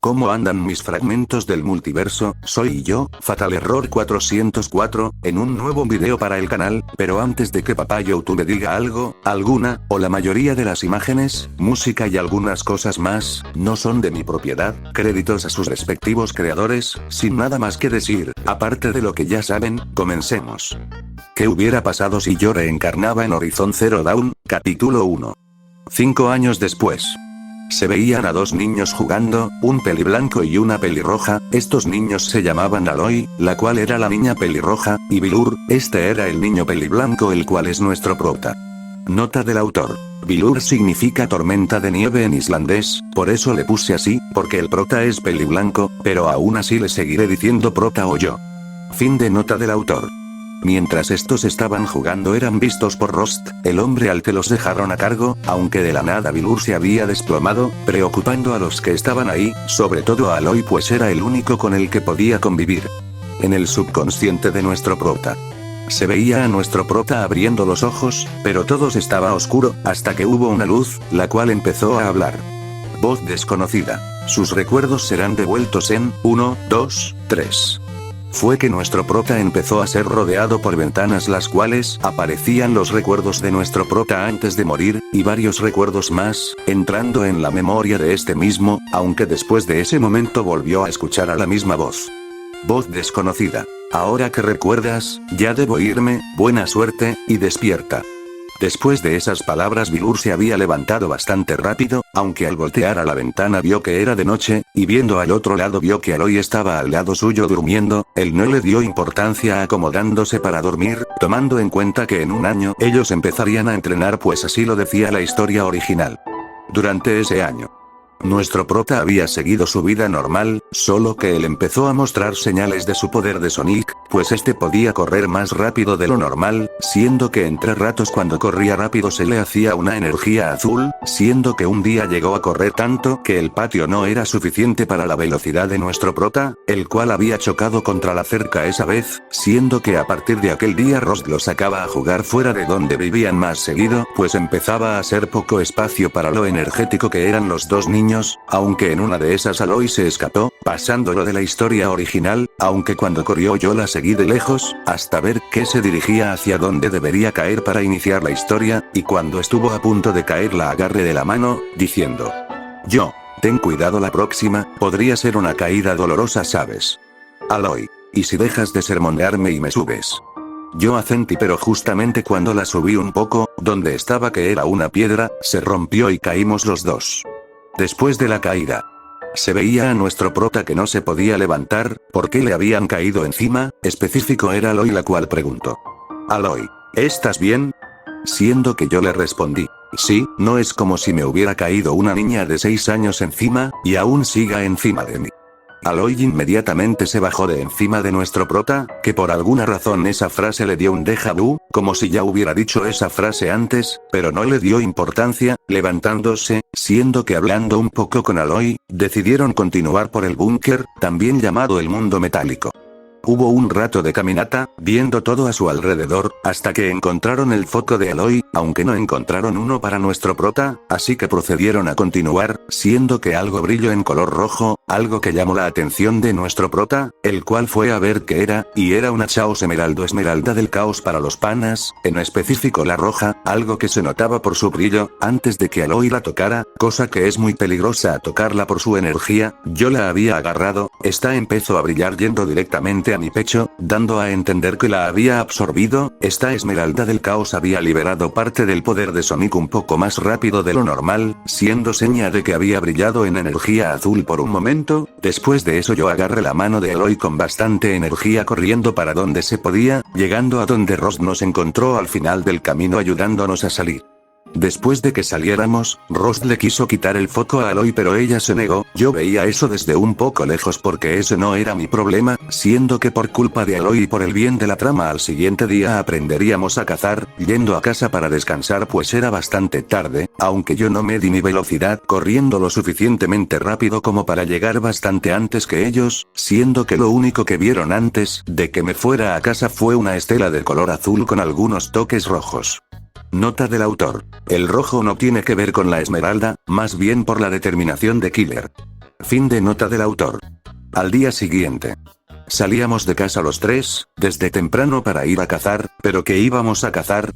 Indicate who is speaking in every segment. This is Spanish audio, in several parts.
Speaker 1: ¿Cómo andan mis fragmentos del multiverso? Soy yo, Fatal Error 404, en un nuevo video para el canal, pero antes de que papá YouTube diga algo, alguna, o la mayoría de las imágenes, música y algunas cosas más, no son de mi propiedad, créditos a sus respectivos creadores, sin nada más que decir, aparte de lo que ya saben, comencemos. ¿Qué hubiera pasado si yo reencarnaba en Horizon Zero Dawn, capítulo 1? 5 años después. Se veían a dos niños jugando, un peliblanco y una pelirroja. Estos niños se llamaban Aloy, la cual era la niña pelirroja, y Bilur, este era el niño peliblanco, el cual es nuestro prota. Nota del autor. Bilur significa tormenta de nieve en islandés, por eso le puse así, porque el prota es peliblanco, pero aún así le seguiré diciendo prota o yo. Fin de nota del autor. Mientras estos estaban jugando eran vistos por Rost, el hombre al que los dejaron a cargo, aunque de la nada Bilur se había desplomado, preocupando a los que estaban ahí, sobre todo a Aloy, pues era el único con el que podía convivir. En el subconsciente de nuestro prota. Se veía a nuestro prota abriendo los ojos, pero todo estaba oscuro, hasta que hubo una luz, la cual empezó a hablar. Voz desconocida. Sus recuerdos serán devueltos en 1, 2, 3. Fue que nuestro prota empezó a ser rodeado por ventanas, las cuales aparecían los recuerdos de nuestro prota antes de morir, y varios recuerdos más, entrando en la memoria de este mismo, aunque después de ese momento volvió a escuchar a la misma voz. Voz desconocida. Ahora que recuerdas, ya debo irme, buena suerte, y despierta. Después de esas palabras Bilur se había levantado bastante rápido, aunque al voltear a la ventana vio que era de noche, y viendo al otro lado vio que Aloy estaba al lado suyo durmiendo. Él no le dio importancia acomodándose para dormir, tomando en cuenta que en un año ellos empezarían a entrenar, pues así lo decía la historia original. Durante ese año, nuestro prota había seguido su vida normal, solo que él empezó a mostrar señales de su poder de Sonic, pues este podía correr más rápido de lo normal, siendo que entre ratos cuando corría rápido se le hacía una energía azul, siendo que un día llegó a correr tanto que el patio no era suficiente para la velocidad de nuestro prota, el cual había chocado contra la cerca esa vez, siendo que a partir de aquel día Rost lo sacaba a jugar fuera de donde vivían más seguido, pues empezaba a ser poco espacio para lo energético que eran los dos niños. Aunque en una de esas Aloy se escapó, pasando lo de la historia original, aunque cuando corrió yo la seguí de lejos, hasta ver que se dirigía hacia donde debería caer para iniciar la historia, y cuando estuvo a punto de caer la agarré de la mano, diciendo: yo, ten cuidado la próxima, podría ser una caída dolorosa, ¿sabes? Aloy, ¿y si dejas de sermonearme y me subes? Yo asentí, pero justamente cuando la subí un poco, donde estaba que era una piedra, se rompió y caímos los dos. Después de la caída, se veía a nuestro prota que no se podía levantar, porque le habían caído encima. Específico era Aloy, la cual preguntó: Aloy, ¿estás bien? Siendo que yo le respondí: sí, no es como si me hubiera caído una niña de 6 años encima, y aún siga encima de mí. Aloy inmediatamente se bajó de encima de nuestro prota, que por alguna razón esa frase le dio un déjà vu, como si ya hubiera dicho esa frase antes, pero no le dio importancia, levantándose, siendo que hablando un poco con Aloy, decidieron continuar por el búnker, también llamado el mundo metálico. Hubo un rato de caminata, viendo todo a su alrededor, hasta que encontraron el foco de Aloy, aunque no encontraron uno para nuestro prota, así que procedieron a continuar, siendo que algo brilló en color rojo, algo que llamó la atención de nuestro prota, el cual fue a ver qué era, y era una Chaos esmeralda del caos para los panas, en específico la roja, algo que se notaba por su brillo, antes de que Aloy la tocara, cosa que es muy peligrosa a tocarla por su energía. Yo la había agarrado, esta empezó a brillar yendo directamente a mi pecho, dando a entender que la había absorbido. Esta esmeralda del caos había liberado parte del poder de Sonic un poco más rápido de lo normal, siendo seña de que había brillado en energía azul por un momento. Después de eso yo agarré la mano de Aloy con bastante energía corriendo para donde se podía, llegando a donde Rost nos encontró al final del camino ayudándonos a salir. Después de que saliéramos, Rost le quiso quitar el foco a Aloy, pero ella se negó. Yo veía eso desde un poco lejos porque ese no era mi problema, siendo que por culpa de Aloy y por el bien de la trama al siguiente día aprenderíamos a cazar, yendo a casa para descansar, pues era bastante tarde, aunque yo no me di mi velocidad corriendo lo suficientemente rápido como para llegar bastante antes que ellos, siendo que lo único que vieron antes de que me fuera a casa fue una estela de color azul con algunos toques rojos. Nota del autor. El rojo no tiene que ver con la esmeralda, más bien por la determinación de Killer. Fin de nota del autor. Al día siguiente. Salíamos de casa los tres, desde temprano para ir a cazar, pero ¿qué íbamos a cazar?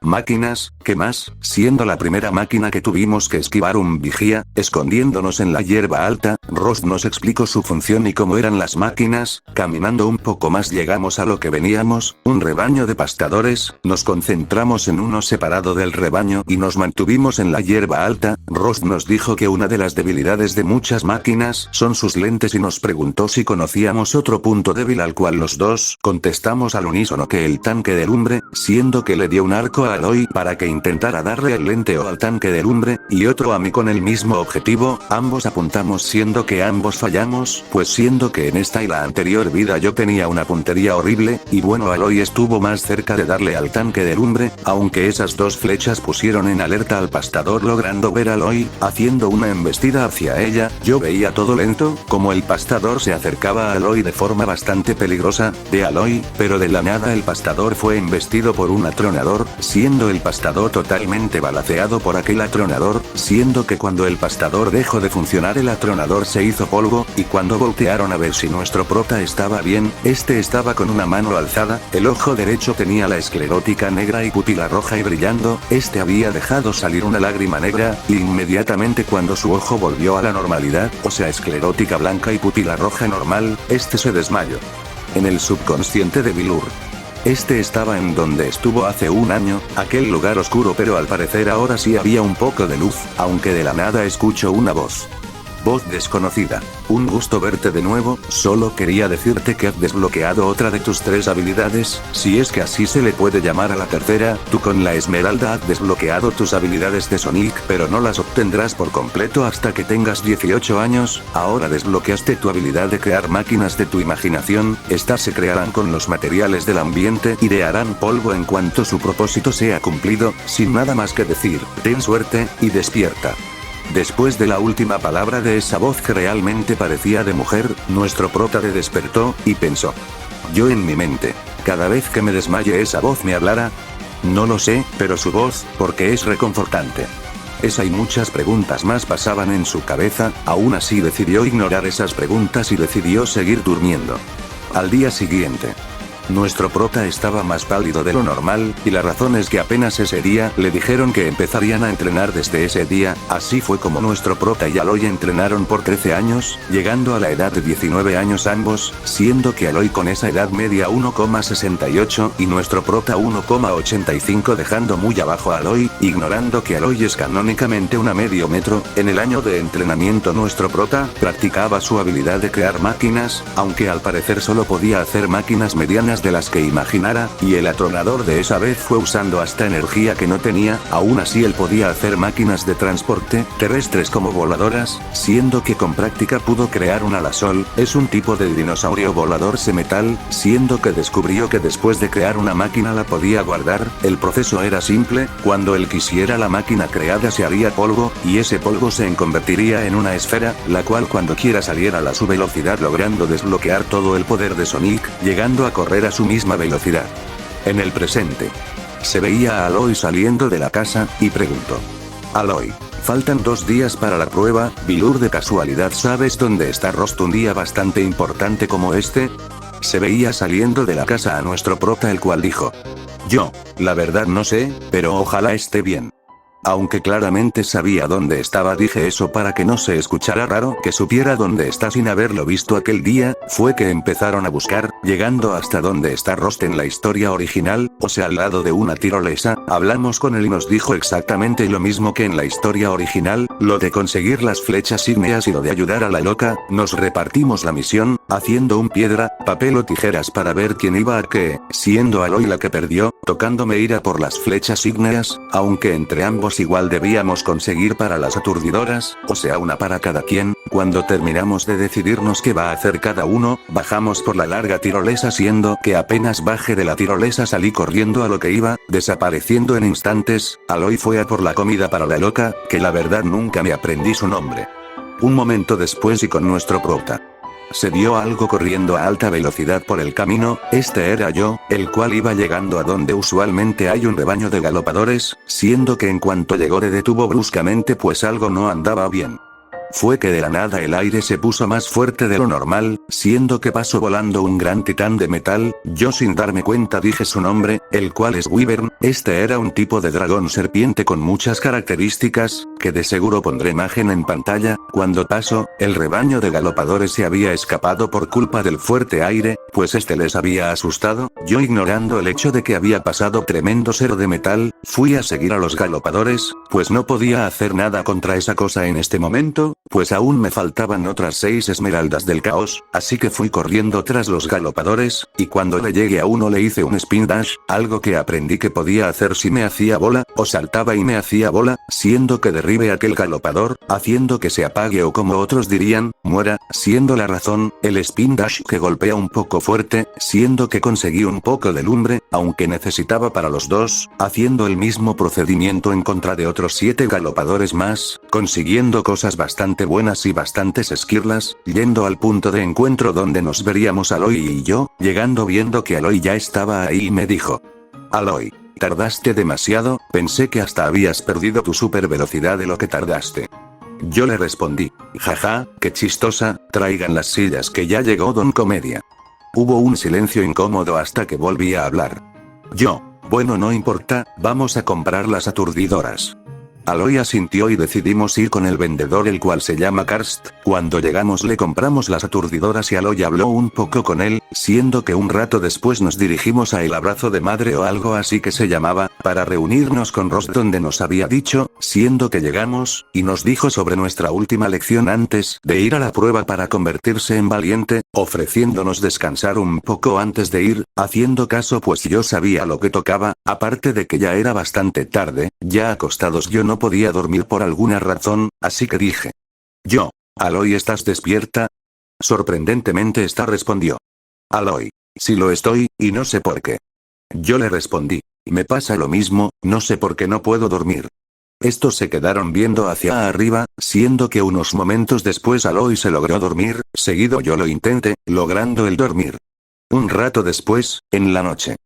Speaker 1: Máquinas, ¿qué más? Siendo la primera máquina que tuvimos que esquivar un vigía, escondiéndonos en la hierba alta, Ross nos explicó su función y cómo eran las máquinas. Caminando un poco más llegamos a lo que veníamos, un rebaño de pastadores, nos concentramos en uno separado del rebaño y nos mantuvimos en la hierba alta. Ross nos dijo que una de las debilidades de muchas máquinas son sus lentes y nos preguntó si conocíamos otro punto débil, al cual los dos contestamos al unísono que el tanque de lumbre, siendo que le dio un arco a Aloy para que intentara darle el lente o al tanque de lumbre, y otro a mí con el mismo objetivo. Ambos apuntamos siendo que ambos fallamos, pues siendo que en esta y la anterior vida yo tenía una puntería horrible, y bueno, Aloy estuvo más cerca de darle al tanque de lumbre, aunque esas dos flechas pusieron en alerta al pastador, logrando ver a Aloy haciendo una embestida hacia ella. Yo veía todo lento, como el pastador se acercaba a Aloy de forma bastante peligrosa, de Aloy, pero de la nada el pastador fue embestido por un atronador, siendo el pastador totalmente balaceado por aquel atronador, siendo que cuando el pastador dejó de funcionar el atronador se hizo polvo, y cuando voltearon a ver si nuestro prota estaba bien, este estaba con una mano alzada, el ojo derecho tenía la esclerótica negra y pupila roja y brillando, este había dejado salir una lágrima negra, y inmediatamente cuando su ojo volvió a la normalidad, o sea esclerótica blanca y pupila roja normal, este se desmayó. En el subconsciente de Bilur. Este estaba en donde estuvo hace un año, aquel lugar oscuro, pero al parecer ahora sí había un poco de luz, aunque de la nada escucho una voz. Voz desconocida. Un gusto verte de nuevo, solo quería decirte que has desbloqueado otra de tus 3 habilidades, si es que así se le puede llamar a la tercera. Tú con la esmeralda has desbloqueado tus habilidades de Sonic, pero no las obtendrás por completo hasta que tengas 18 años, ahora desbloqueaste tu habilidad de crear máquinas de tu imaginación, estas se crearán con los materiales del ambiente y te harán polvo en cuanto su propósito sea cumplido. Sin nada más que decir, ten suerte, y despierta. Después de la última palabra de esa voz que realmente parecía de mujer, nuestro prota despertó, y pensó. Yo en mi mente, cada vez que me desmaye esa voz me hablará. No lo sé, pero su voz, porque es reconfortante. Esa y muchas preguntas más pasaban en su cabeza, aún así decidió ignorar esas preguntas y decidió seguir durmiendo. Al día siguiente. Nuestro prota estaba más pálido de lo normal, y la razón es que apenas ese día le dijeron que empezarían a entrenar desde ese día. Así fue como nuestro prota y Aloy entrenaron por 13 años, llegando a la edad de 19 años ambos, siendo que Aloy con esa edad media 1,68 y nuestro prota 1,85, dejando muy abajo a Aloy, ignorando que Aloy es canónicamente una medio metro. En el año de entrenamiento nuestro prota practicaba su habilidad de crear máquinas, aunque al parecer solo podía hacer máquinas medianas de las que imaginara, y el atronador de esa vez fue usando hasta energía que no tenía. Aún así él podía hacer máquinas de transporte, terrestres como voladoras, siendo que con práctica pudo crear un alasol, es un tipo de dinosaurio volador semetal, siendo que descubrió que después de crear una máquina la podía guardar. El proceso era simple, cuando él quisiera la máquina creada se haría polvo, y ese polvo se convertiría en una esfera, la cual cuando quiera saliera a su velocidad, logrando desbloquear todo el poder de Sonic, llegando a correr a su misma velocidad. En el presente. Se veía a Aloy saliendo de la casa, y preguntó. Aloy, faltan 2 días para la prueba. Bilur, de casualidad sabes dónde está Rost un día bastante importante como este? Se veía saliendo de la casa a nuestro prota, el cual dijo. Yo, la verdad no sé, pero ojalá esté bien. Aunque claramente sabía dónde estaba, dije eso para que no se escuchara raro que supiera dónde está sin haberlo visto aquel día. Fue que empezaron a buscar, llegando hasta donde está Rost en la historia original, o sea al lado de una tirolesa. Hablamos con él y nos dijo exactamente lo mismo que en la historia original, lo de conseguir las flechas ígneas y lo de ayudar a la loca. Nos repartimos la misión, haciendo un piedra, papel o tijeras para ver quién iba a qué, siendo Aloy la que perdió, tocándome ir a por las flechas ígneas, aunque entre ambos igual debíamos conseguir para las aturdidoras, o sea una para cada quien. Cuando terminamos de decidirnos qué va a hacer cada uno, bajamos por la larga tirolesa, siendo que apenas bajé de la tirolesa salí corriendo a lo que iba, desapareciendo en instantes. Aloy fue a por la comida para la loca, que la verdad nunca me aprendí su nombre. Un momento después y con nuestro prota. Se vio algo corriendo a alta velocidad por el camino, este era yo, el cual iba llegando a donde usualmente hay un rebaño de galopadores, siendo que en cuanto llegó se detuvo bruscamente pues algo no andaba bien. fue que de la nada el aire se puso más fuerte de lo normal, siendo que pasó volando un gran titán de metal. Yo sin darme cuenta dije su nombre, el cual es Wyvern. Este era un tipo de dragón serpiente con muchas características, que de seguro pondré imagen en pantalla. Cuando pasó, el rebaño de galopadores se había escapado por culpa del fuerte aire, pues este les había asustado. Yo, ignorando el hecho de que había pasado tremendo ser de metal, fui a seguir a los galopadores, pues no podía hacer nada contra esa cosa en este momento, pues aún me faltaban otras 6 esmeraldas del caos, así que fui corriendo tras los galopadores, y cuando le llegué a uno le hice un spin dash, algo que aprendí que podía hacer si me hacía bola, o saltaba y me hacía bola, siendo que derribe a aquel galopador, haciendo que se apague o como otros dirían, muera, siendo la razón, el spin dash que golpea un poco fuerte, siendo que conseguí un poco de lumbre, aunque necesitaba para los dos, haciendo el mismo procedimiento en contra de otros 7 galopadores más, consiguiendo cosas bastante buenas y bastantes esquirlas, yendo al punto de encuentro donde nos veríamos Aloy y yo, llegando viendo que Aloy ya estaba ahí y me dijo: Aloy, tardaste demasiado, pensé que hasta habías perdido tu super velocidad de lo que tardaste. Yo le respondí: jaja, qué chistosa, traigan las sillas que ya llegó Don Comedia. Hubo un silencio incómodo hasta que volví a hablar. Yo: bueno, no importa, vamos a comprar las aturdidoras. Aloy asintió y decidimos ir con el vendedor, el cual se llama Karst. Cuando llegamos le compramos las aturdidoras y Aloy habló un poco con él, siendo que un rato después nos dirigimos a el abrazo de madre o algo así que se llamaba, para reunirnos con Ross donde nos había dicho, siendo que llegamos, y nos dijo sobre nuestra última lección antes de ir a la prueba para convertirse en valiente, ofreciéndonos descansar un poco antes de ir, haciendo caso pues yo sabía lo que tocaba, aparte de que ya era bastante tarde, ya acostados yo no podía dormir por alguna razón, así que dije: yo, Aloy, ¿estás despierta? Sorprendentemente esta respondió: Aloy, sí lo estoy, y no sé por qué. Yo le respondí: me pasa lo mismo, no sé por qué no puedo dormir. Estos se quedaron viendo hacia arriba, siendo que unos momentos después Aloy se logró dormir, seguido yo lo intenté, logrando el dormir. Un rato después, en la noche,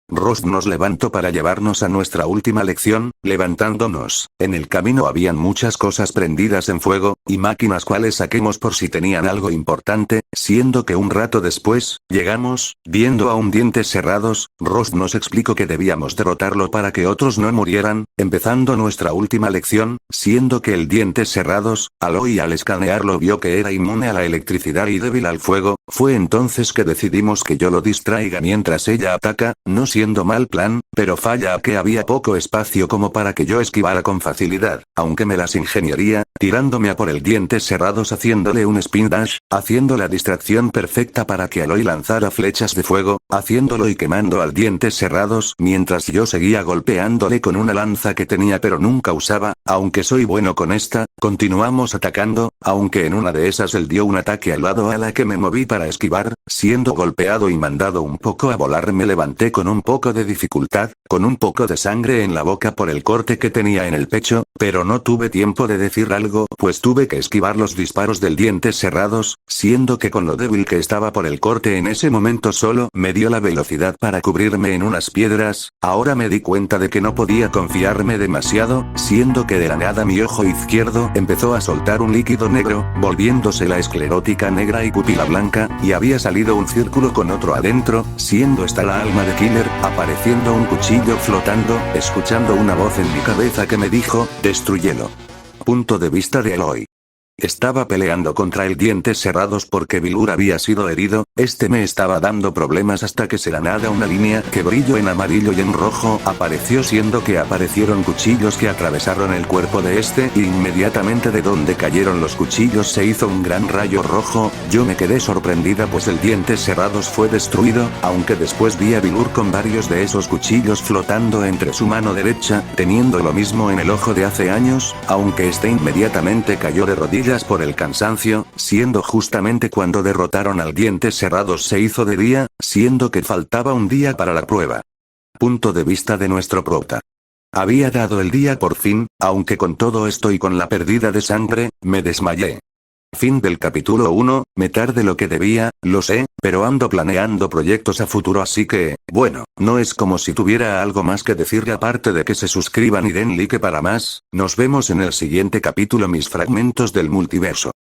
Speaker 1: Ross nos levantó para llevarnos a nuestra última lección, levantándonos. En el camino habían muchas cosas prendidas en fuego, y máquinas cuales saquemos por si tenían algo importante, siendo que un rato después, llegamos, viendo a un dientes cerrados. Ross nos explicó que debíamos derrotarlo para que otros no murieran, empezando nuestra última lección, siendo que el dientes cerrados, Aloy al escanearlo vio que era inmune a la electricidad y débil al fuego. Fue entonces que decidimos que yo lo distraiga mientras ella ataca, no siendo mal plan, pero falla a que había poco espacio como para que yo esquivara con facilidad, aunque me las ingeniería, tirándome a por el dientes cerrados haciéndole un spin dash, haciendo la distracción perfecta para que Aloy lanzara flechas de fuego, haciéndolo y quemando al dientes cerrados mientras yo seguía golpeándole con una lanza que tenía pero nunca usaba, aunque soy bueno con esta. Continuamos atacando, aunque en una de esas él dio un ataque al lado a la que me moví para esquivar, siendo golpeado y mandado un poco a volar. Me levanté con un poco de dificultad, con un poco de sangre en la boca por el corte que tenía en el pecho, pero no tuve tiempo de decir algo, pues tuve que esquivar los disparos del dientes cerrados, siendo que con lo débil que estaba por el corte en ese momento solo me dio la velocidad para cubrirme en unas piedras. Ahora me di cuenta de que no podía confiarme demasiado, siendo que de la nada mi ojo izquierdo empezó a soltar un líquido negro, volviéndose la esclerótica negra y pupila blanca, y había salido un círculo con otro adentro, siendo esta la alma de Killer, apareciendo un cuchillo flotando, escuchando una voz en mi cabeza que me dijo: destrúyelo. Punto de vista de Aloy. Estaba peleando contra el dientes cerrados porque Bilur había sido herido. Este me estaba dando problemas hasta que de la nada una línea que brilló en amarillo y en rojo apareció, siendo que aparecieron cuchillos que atravesaron el cuerpo de este y inmediatamente de donde cayeron los cuchillos se hizo un gran rayo rojo. Yo me quedé sorprendida pues el dientes cerrados fue destruido, aunque después vi a Bilur con varios de esos cuchillos flotando entre su mano derecha, teniendo lo mismo en el ojo de hace años, aunque este inmediatamente cayó de rodillas por el cansancio, siendo justamente cuando derrotaron al dientes cerrados se hizo de día, siendo que faltaba un día para la prueba. Punto de vista de nuestro prota. Había dado el día por fin, aunque con todo esto y con la pérdida de sangre, me desmayé. Fin del capítulo 1, me tardé lo que debía, lo sé, pero ando planeando proyectos a futuro así que, bueno, no es como si tuviera algo más que decir aparte de que se suscriban y den like para más. Nos vemos en el siguiente capítulo mis fragmentos del multiverso.